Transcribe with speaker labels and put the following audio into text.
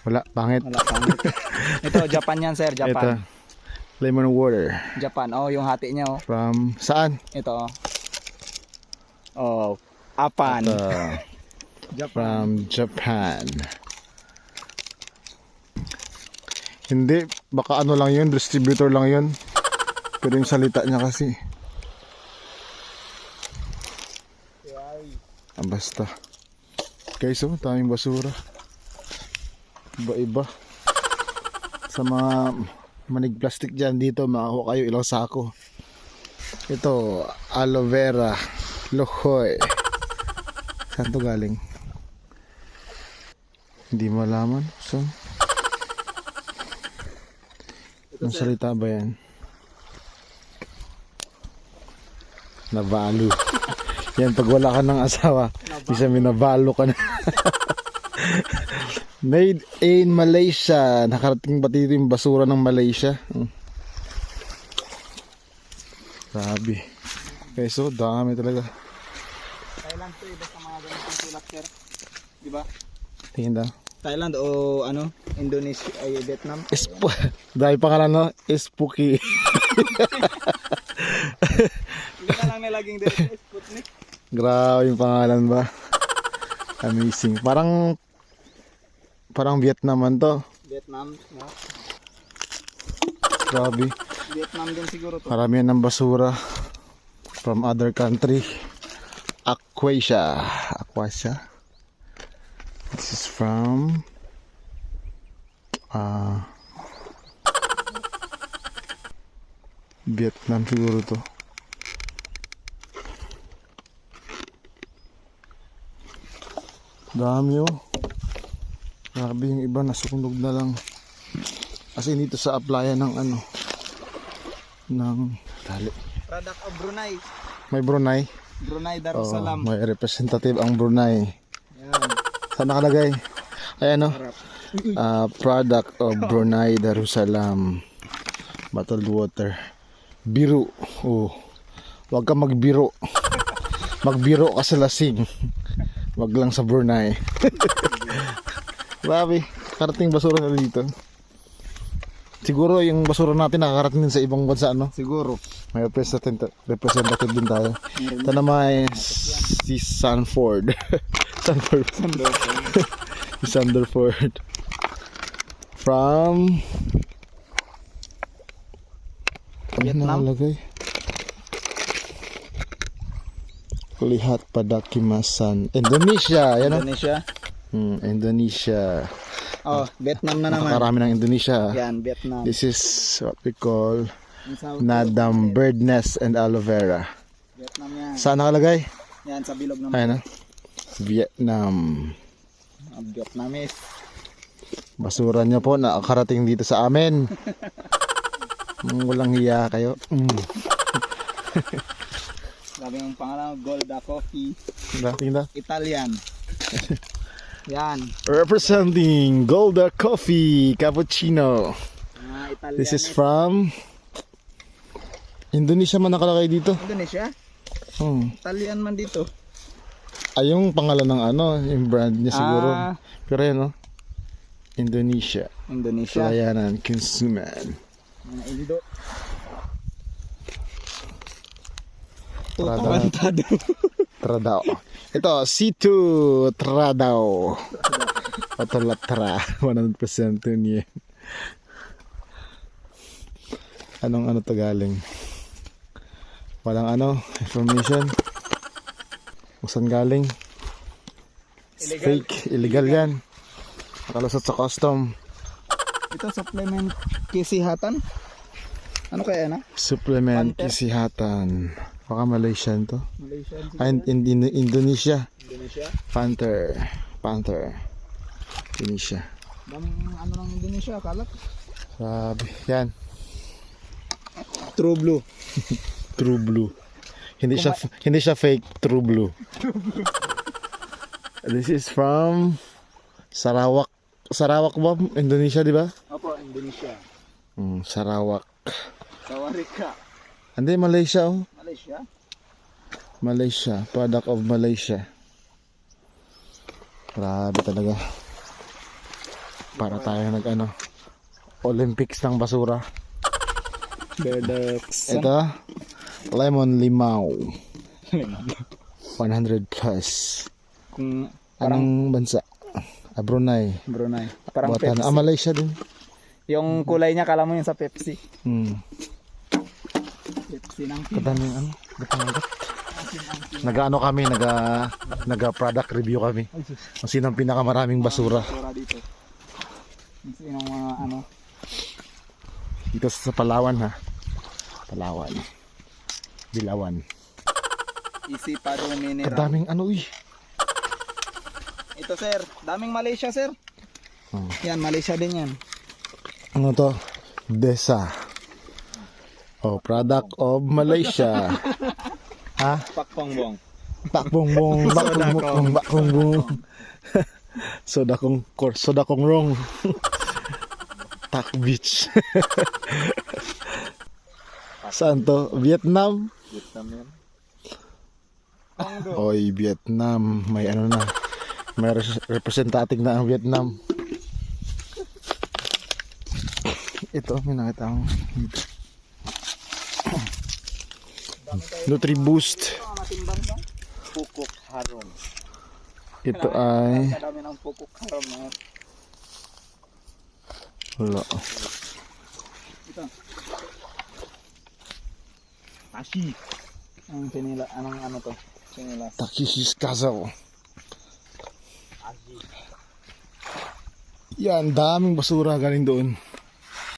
Speaker 1: Wala, pangit.
Speaker 2: Wala pangit. Ito, Japan yan, sir.
Speaker 1: Ito,
Speaker 2: Japan.
Speaker 1: lemon water.
Speaker 2: Japan. Oh, yung hati niya, oh.
Speaker 1: From saan?
Speaker 2: Ito, oh. Apan.
Speaker 1: Ito,
Speaker 2: Japan.
Speaker 1: from Japan. Hindi, baka ano lang yun, distributor lang yun. Pero yung salita niya kasi. Basta. Guys, oh, daming basura. Iba-iba. Sa mga manig plastic dyan dito, makakuha kayo ilang sako. Ito, aloe vera, lohoy. Saan to galing? Hindi malaman. So, anong salita ba yan? Navalo. Yan, pag wala ka ng asawa, isa minavalo ka na. Made in Malaysia. Nakarating ba dito yung basura ng Malaysia? Grabe. Okay, so dami talaga.
Speaker 2: Thailand to, basta mga ganitong sulat, sir. Diba?
Speaker 1: Tingin daw.
Speaker 2: Thailand o ano? Indonesia, ay Vietnam.
Speaker 1: Dahil pangalan, no? Spooky.
Speaker 2: Hindi na lang nilaging dito, Sputnik.
Speaker 1: Grabe yung pangalan ba? Amazing. Parang Vietnaman to.
Speaker 2: Vietnam, no?
Speaker 1: Grabe.
Speaker 2: Vietnam din siguro to.
Speaker 1: Karamihan ng basura from other country. Aquasia. This is from Vietnam siguro to. Dami, oh. Grabe, yung iba nasunog na lang. Kasi dito sa applyan ng ano, ng tali.
Speaker 2: Product of Brunei.
Speaker 1: May Brunei.
Speaker 2: Brunei Darussalam.
Speaker 1: May representative ang Brunei.
Speaker 2: Yan.
Speaker 1: Saan nakalagay? Ayan, oh.
Speaker 2: Harap.
Speaker 1: Product of Brunei Darussalam. Bottled water. Biro. Oh. Huwag ka magbiro. Magbiro ka sa lasing. Wag lang sa Brunei. Grabe, karating basura na dito. Siguro yung basura natin nakakarating din sa ibang bansa, no?
Speaker 2: Siguro.
Speaker 1: May representative din tayo. Ito naman ay si Sanford. Sanford. Si Sanderford. From
Speaker 2: Vietnam?
Speaker 1: Ano nakalagay? Lihat Padakimasan. Indonesia, yan, no?
Speaker 2: Indonesia.
Speaker 1: Indonesia.
Speaker 2: Oh, Vietnam na naman.
Speaker 1: Napakarami ng Indonesia.
Speaker 2: Yan, Vietnam.
Speaker 1: This is what we call
Speaker 2: Ang South
Speaker 1: Nadam bird nest and aloe vera.
Speaker 2: Vietnam yan.
Speaker 1: Saan nakalagay?
Speaker 2: Yan, sa bilog naman.
Speaker 1: Ayan, Vietnam.
Speaker 2: Vietnamese.
Speaker 1: Basura nyo po nakakarating dito sa amin. Walang hiya kayo.
Speaker 2: Sabi yung pangalan, Golda Coffee.
Speaker 1: Tingnan.
Speaker 2: Italian. Yan.
Speaker 1: Representing Golda Coffee Cappuccino.
Speaker 2: Italian.
Speaker 1: This is from Indonesia man nakalagay dito.
Speaker 2: Indonesia?
Speaker 1: Hmm.
Speaker 2: Italian man dito.
Speaker 1: Ay, yung pangalan ng ano, yung brand niya siguro. Pero yan, no? Indonesia.
Speaker 2: Indonesia.
Speaker 1: Pelayanan, Konsumen.
Speaker 2: Mga Indo.
Speaker 1: Tradao.
Speaker 2: Tratado.
Speaker 1: Tradao. Ito, C2 Tradao. Otolatra. 100% yun yan. Anong ano to galing? Walang ano, information. Saan galing?
Speaker 2: Illegal.
Speaker 1: Fake, illegal yan. Nakalusot sa custom.
Speaker 2: Ito supplement kisihatan. Ano kaya na?
Speaker 1: Supplement
Speaker 2: Panther.
Speaker 1: kisihatan. Baka Malaysian to.
Speaker 2: Malaysian
Speaker 1: Indonesia.
Speaker 2: Indonesia.
Speaker 1: Panther. Indonesia.
Speaker 2: Daming ano ng Indonesia, kalat.
Speaker 1: Sabi. Yan.
Speaker 2: True Blue.
Speaker 1: True Blue. Hindi siya fake. True Blue. This is from Sarawak. Sarawak ba? Indonesia, di ba?
Speaker 2: Opo, Indonesia.
Speaker 1: Sarawak.
Speaker 2: Sawarika.
Speaker 1: Hindi, Malaysia, oh.
Speaker 2: Malaysia.
Speaker 1: Malaysia. Product of Malaysia. Grabe talaga. Para tayo nag ano, Olympics ng basura.
Speaker 2: Berdex.
Speaker 1: Ito, lemon limaw. 100 plus.
Speaker 2: Kung parang
Speaker 1: Anong bansa? Brunei.
Speaker 2: Brunei. Parang
Speaker 1: Buatan.
Speaker 2: Pepsi.
Speaker 1: Malaysia din.
Speaker 2: Yung kulay niya, kala mo yun sa Pepsi. Pepsi ng Pinoy.
Speaker 1: Kadaming ano, gatangat. Nag-ano kami, naga-product review kami. Kung sino ang pinakamaraming basura
Speaker 2: Basura dito. Yung sinong mga ano.
Speaker 1: dito sa Palawan ha. Palawan. Dilawan.
Speaker 2: Isipado mineral.
Speaker 1: Kadaming ano
Speaker 2: Ito sir, daming Malaysia sir.
Speaker 1: Hmm.
Speaker 2: Yan, Malaysia din yan.
Speaker 1: Ano to? Desa. Oh, product of Malaysia. Ha?
Speaker 2: Pakpangbong.
Speaker 1: Bakbongbong, bakbongbong. Soda kong rong. Tak Beach. Saan to? Vietnam?
Speaker 2: Vietnam yan.
Speaker 1: Oy, Vietnam. May ano na. May representative na ang Vietnam. Ito, may nakita akong dito. Nutriboost.
Speaker 2: Ito ang matimbang ba? Pukok harom.
Speaker 1: Ito ay
Speaker 2: Kadami ng pukok harom na.
Speaker 1: wala.
Speaker 2: Ito. Tashi. Ang pinila, anong ano to? Pinila.
Speaker 1: Takishi's Castle. Yan, daming basura galing doon.